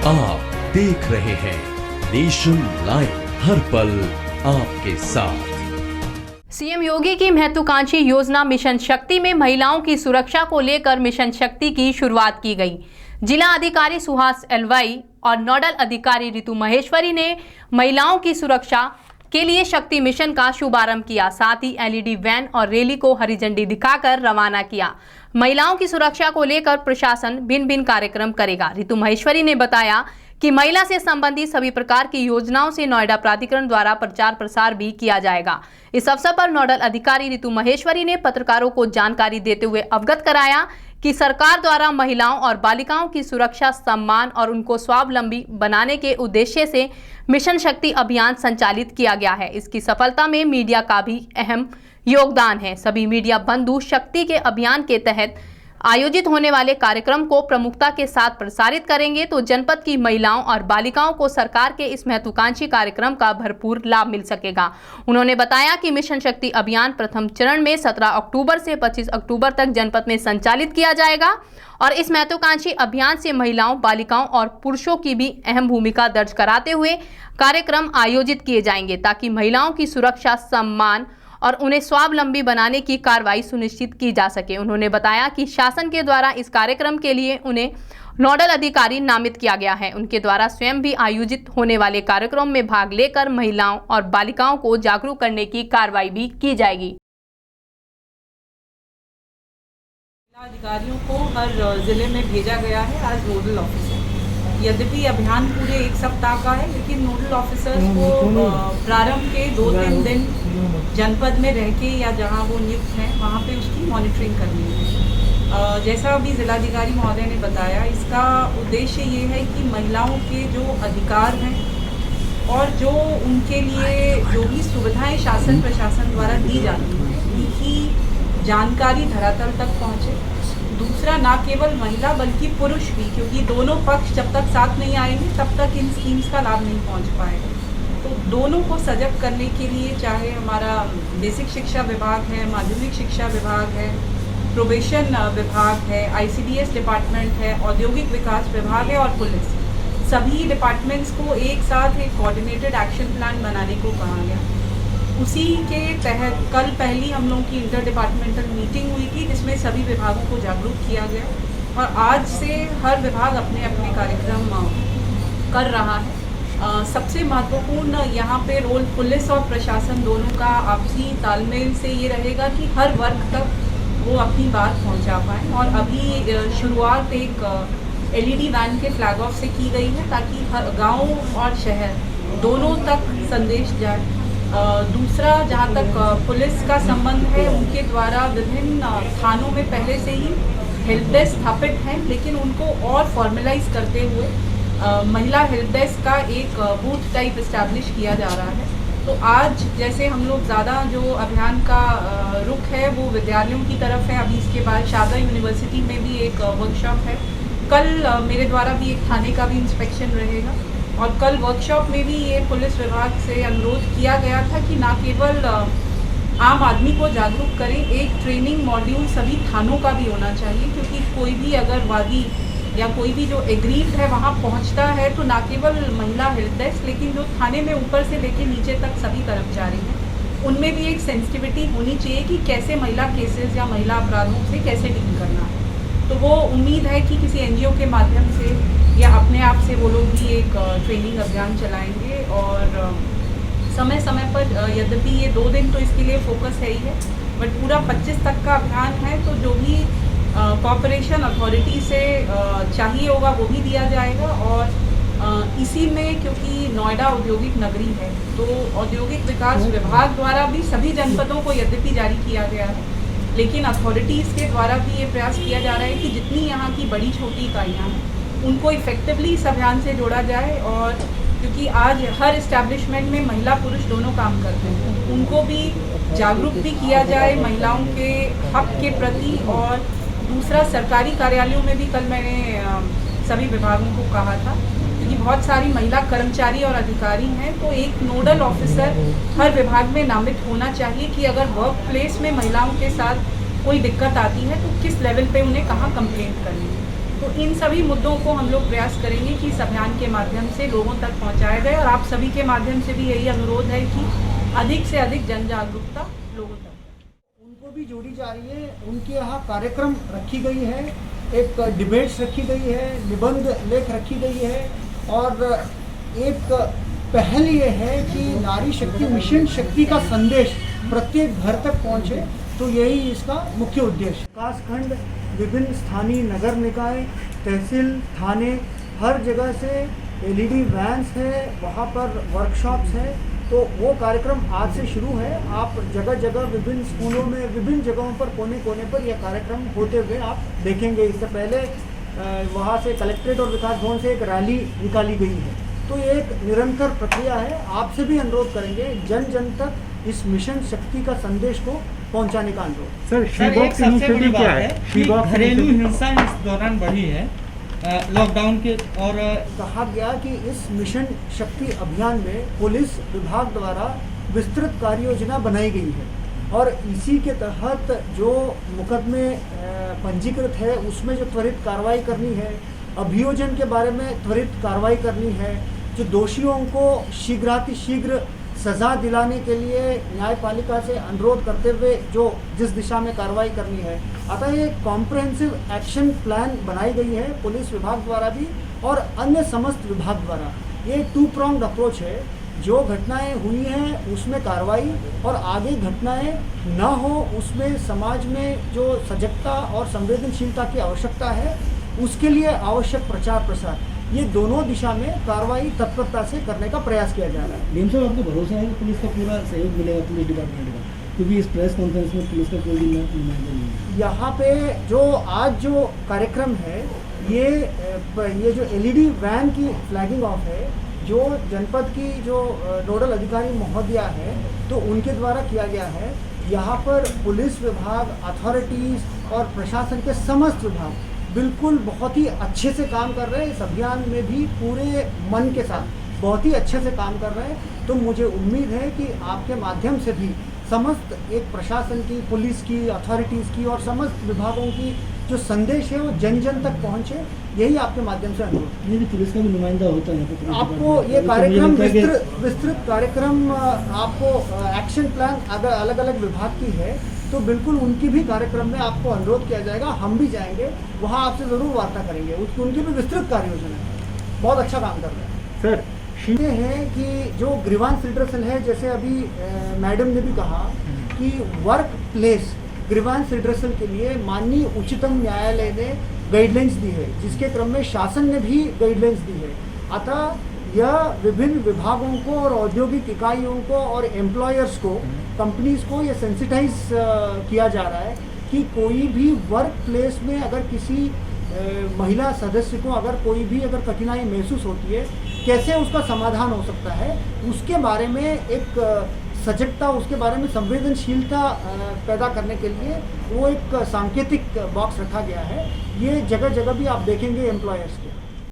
आप देख रहे हैं नेशन लाइव, हर पल आपके साथ। सीएम योगी की महत्वाकांक्षी योजना मिशन शक्ति में महिलाओं की सुरक्षा को लेकर मिशन शक्ति की शुरुआत की गई। जिला अधिकारी सुहास एलवाई और नोडल अधिकारी ऋतु महेश्वरी ने महिलाओं की सुरक्षा के लिए शक्ति मिशन का शुभारंभ किया। साथ ही एलईडी वैन और रैली को हरी झंडी दिखाकर रवाना किया। महिलाओं की सुरक्षा को लेकर प्रशासन भिन्न भिन्न कार्यक्रम करेगा। ऋतु महेश्वरी ने बताया कि महिला से संबंधित सभी प्रकार की योजनाओं से नोएडा प्राधिकरण द्वारा प्रचार प्रसार भी किया जाएगा। इस अवसर पर नोडल अधिकारी ऋतु महेश्वरी ने पत्रकारों को जानकारी देते हुए अवगत कराया कि सरकार द्वारा महिलाओं और बालिकाओं की सुरक्षा, सम्मान और उनको स्वावलंबी बनाने के उद्देश्य से मिशन शक्ति अभियान संचालित किया गया है। इसकी सफलता में मीडिया का भी अहम योगदान है। सभी मीडिया बंधु शक्ति के अभियान के तहत आयोजित होने वाले कार्यक्रम को प्रमुखता के साथ प्रसारित करेंगे तो जनपद की महिलाओं और बालिकाओं को सरकार के इस महत्वाकांक्षी कार्यक्रम का भरपूर लाभ मिल सकेगा। उन्होंने बताया कि मिशन शक्ति अभियान प्रथम चरण में 17 अक्टूबर से 25 अक्टूबर तक जनपद में संचालित किया जाएगा और इस महत्वाकांक्षी अभियान से महिलाओं, बालिकाओं और पुरुषों की भी अहम भूमिका दर्ज कराते हुए कार्यक्रम आयोजित किए जाएंगे ताकि महिलाओं की सुरक्षा, सम्मान और उन्हें स्वावलंबी बनाने की कार्रवाई सुनिश्चित की जा सके। उन्होंने बताया कि शासन के द्वारा इस कार्यक्रम के लिए उन्हें नोडल अधिकारी नामित किया गया है। उनके द्वारा स्वयं भी आयोजित होने वाले कार्यक्रम में भाग लेकर महिलाओं और बालिकाओं को जागरूक करने की कार्रवाई भी की जाएगी। अधिकारियों को हर जिले में भेजा गया है आज नोडल ऑफिसर। यद्यपि अभियान पूरे 1 सप्ताह का है, लेकिन नोडल ऑफिसर्स को प्रारंभ के 2-3 दिन जनपद में रह के या जहां वो नियुक्त हैं वहां पे उसकी मॉनिटरिंग करनी है। जैसा अभी जिलाधिकारी महोदय ने बताया, इसका उद्देश्य ये है कि महिलाओं के जो अधिकार हैं और जो उनके लिए जो भी सुविधाएं शासन प्रशासन द्वारा दी जाती हैं उनकी जानकारी धरातल तक पहुँचे। दूसरा, ना केवल महिला बल्कि पुरुष भी, क्योंकि दोनों पक्ष जब तक साथ नहीं आएंगे तब तक इन स्कीम्स का लाभ नहीं पहुंच पाएगा। तो दोनों को सजग करने के लिए चाहे हमारा बेसिक शिक्षा विभाग है, माध्यमिक शिक्षा विभाग है, प्रोबेशन विभाग है, ICDS डिपार्टमेंट है, औद्योगिक विकास विभाग है और पुलिस, सभी डिपार्टमेंट्स को एक साथ एक कोऑर्डिनेटेड एक्शन प्लान बनाने को कहा गया। उसी के तहत कल पहली हम लोगों की इंटर डिपार्टमेंटल मीटिंग हुई थी जिसमें सभी विभागों को जागरूक किया गया और आज से हर विभाग अपने अपने कार्यक्रम कर रहा है। सबसे महत्वपूर्ण यहाँ पे रोल पुलिस और प्रशासन दोनों का आपसी तालमेल से ये रहेगा कि हर वर्ग तक वो अपनी बात पहुँचा पाएँ और अभी शुरुआत एक LED वैन के फ्लैग ऑफ से की गई है ताकि हर गाँव और शहर दोनों तक संदेश जाए। दूसरा, जहाँ तक पुलिस का संबंध है, उनके द्वारा विभिन्न थानों में पहले से ही हेल्प डेस्क स्थापित हैं, लेकिन उनको और फॉर्मलाइज करते हुए महिला हेल्प डेस्क का एक बूथ टाइप इस्टेब्लिश किया जा रहा है। तो आज जैसे हम लोग ज़्यादा जो अभियान का रुख है वो विद्यालयों की तरफ है। अभी इसके बाद शारदा यूनिवर्सिटी में भी एक वर्कशॉप है। कल मेरे द्वारा भी एक थाने का भी इंस्पेक्शन रहेगा और कल वर्कशॉप में भी ये पुलिस विभाग से अनुरोध किया गया था कि ना केवल आम आदमी को जागरूक करें, एक ट्रेनिंग मॉड्यूल सभी थानों का भी होना चाहिए, क्योंकि कोई भी अगर वादी या कोई भी जो एग्रीव्ड है वहाँ पहुँचता है तो ना केवल महिला हेल्प डेस्क, लेकिन जो थाने में ऊपर से लेकर नीचे तक सभी कर्मचारी हैं उनमें भी एक सेंसिटिविटी होनी चाहिए कि कैसे महिला केसेस या महिला अपराधों से कैसे डील करना है। तो वो उम्मीद है कि किसी NGO के माध्यम से या अपने आप से वो लोग भी एक ट्रेनिंग अभियान चलाएंगे और समय समय पर, यद्यपि ये 2 दिन तो इसके लिए फोकस है ही है, बट पूरा 25 तक का अभियान है तो जो भी कॉर्पोरेशन अथॉरिटी से चाहिए होगा वो भी दिया जाएगा। और इसी में क्योंकि नोएडा औद्योगिक नगरी है तो औद्योगिक विकास विभाग द्वारा भी सभी जनपदों को यद्यपि जारी किया गया है, लेकिन अथॉरिटीज़ के द्वारा भी ये प्रयास किया जा रहा है कि जितनी यहाँ की बड़ी छोटी इकाइयाँ हैं उनको इफेक्टिवली इस अभियान से जोड़ा जाए। और क्योंकि आज हर इस्टेब्लिशमेंट में महिला पुरुष दोनों काम करते हैं, उनको भी जागरूक भी किया जाए महिलाओं के हक के प्रति। और दूसरा, सरकारी कार्यालयों में भी कल मैंने सभी विभागों को कहा था, क्योंकि बहुत सारी महिला कर्मचारी और अधिकारी हैं, तो एक नोडल ऑफिसर हर विभाग में नामित होना चाहिए कि अगर वर्क प्लेस में महिलाओं के साथ कोई दिक्कत आती है तो किस लेवल पे उन्हें कहाँ कंप्लेंट करनी है। तो इन सभी मुद्दों को हम लोग प्रयास करेंगे कि इस अभियान के माध्यम से लोगों तक पहुंचाया जाए और आप सभी के माध्यम से भी यही अनुरोध है कि अधिक से अधिक जन जागरूकता लोगों तक उनको भी जोड़ी जा रही है। उनके यहाँ कार्यक्रम रखी गई है, एक डिबेट्स रखी गई है, निबंध लेख रखी गई है और एक पहल ये है कि नारी शक्ति मिशन शक्ति का संदेश प्रत्येक घर तक पहुँचे, तो यही इसका मुख्य उद्देश्य। विकासखंड, विभिन्न स्थानीय नगर निकाय, तहसील, थाने, हर जगह से एलईडी वैन्स है, वहाँ पर वर्कशॉप्स हैं, तो वो कार्यक्रम आज से शुरू है। आप जगह जगह विभिन्न स्कूलों में, विभिन्न जगहों पर, कोने कोने पर यह कार्यक्रम होते हुए आप देखेंगे। इससे पहले वहाँ से कलेक्ट्रेट और विकास भवन से एक रैली निकाली गई है, तो ये एक निरंतर प्रक्रिया है। आपसे भी अनुरोध करेंगे जन जन तक इस मिशन शक्ति का संदेश को पहुंचाने का अनुरोध। सर, एक सबसे बड़ी बात है कि घरेलू हिंसा इस दौरान बढ़ी है लॉकडाउन के, और कहा गया कि इस मिशन शक्ति अभियान में पुलिस विभाग द्वारा विस्तृत कार्य योजना बनाई गई है और इसी के तहत जो मुकदमे पंजीकृत है उसमें जो त्वरित कार्रवाई करनी है, अभियोजन के बारे में त्वरित कार्रवाई करनी है, जो दोषियों को शीघ्र सज़ा दिलाने के लिए न्यायपालिका से अनुरोध करते हुए जो जिस दिशा में कार्रवाई करनी है। अतः ये कॉम्प्रहेंसिव एक्शन प्लान बनाई गई है पुलिस विभाग द्वारा भी और अन्य समस्त विभाग द्वारा। ये 2 pronged अप्रोच है। जो घटनाएं हुई हैं उसमें कार्रवाई और आगे घटनाएं न हो उसमें समाज में जो सजगता और संवेदनशीलता की आवश्यकता है उसके लिए आवश्यक प्रचार प्रसार, ये दोनों दिशा में कार्रवाई तत्परता से करने का प्रयास किया जा रहा है। डीएम साहब, आपको भरोसा है कि पुलिस का पूरा सहयोग मिलेगा पुलिस डिपार्टमेंट का, क्योंकि इस प्रेस कॉन्फ्रेंस में पुलिस का कोई भी नुमाइंदा नहीं है। यहाँ पे जो आज जो कार्यक्रम है ये जो एलईडी वैन की फ्लैगिंग ऑफ है, जो जनपद की जो नोडल अधिकारी महोदया है तो उनके द्वारा किया गया है। यहाँ पर पुलिस विभाग, अथॉरिटीज़ और प्रशासन के समस्त विभाग बिल्कुल बहुत ही अच्छे से काम कर रहे हैं। इस अभियान में भी पूरे मन के साथ बहुत ही अच्छे से काम कर रहे हैं। तो मुझे उम्मीद है कि आपके माध्यम से भी समस्त एक प्रशासन की, पुलिस की, अथॉरिटीज़ की और समस्त विभागों की जो संदेश है वो जन जन तक पहुंचे, यही आपके माध्यम से अनुरोध। ये भी पुलिस का भी नुमाइंदा होता है आपको ये कार्यक्रम विस्तृत कार्यक्रम आपको एक्शन प्लान अगर अलग अलग विभाग की है तो बिल्कुल उनकी भी कार्यक्रम में आपको अनुरोध किया जाएगा। हम भी जाएंगे वहाँ, आपसे ज़रूर वार्ता करेंगे। उनकी भी विस्तृत कार्य योजना है, बहुत अच्छा काम कर रहे हैं सर। ये है कि जो ग्रीवांस रिड्रेसल है, जैसे अभी मैडम ने भी कहा कि वर्क प्लेस ग्रीवांस रिड्रेसल के लिए माननीय उच्चतम न्यायालय ने गाइडलाइंस दी है, जिसके क्रम में शासन ने भी गाइडलाइंस दी है। अतः यह विभिन्न विभागों को और औद्योगिक इकाइयों को और एम्प्लॉयर्स को, कंपनीज को ये सेंसिटाइज किया जा रहा है कि कोई भी वर्क प्लेस में अगर किसी महिला सदस्य को अगर कठिनाई महसूस होती है, कैसे उसका समाधान हो सकता है, उसके बारे में एक सजगता, उसके बारे में संवेदनशीलता पैदा करने के लिए वो एक सांकेतिक बॉक्स रखा गया है। ये जगह जगह भी आप देखेंगे एम्प्लॉयर्स के।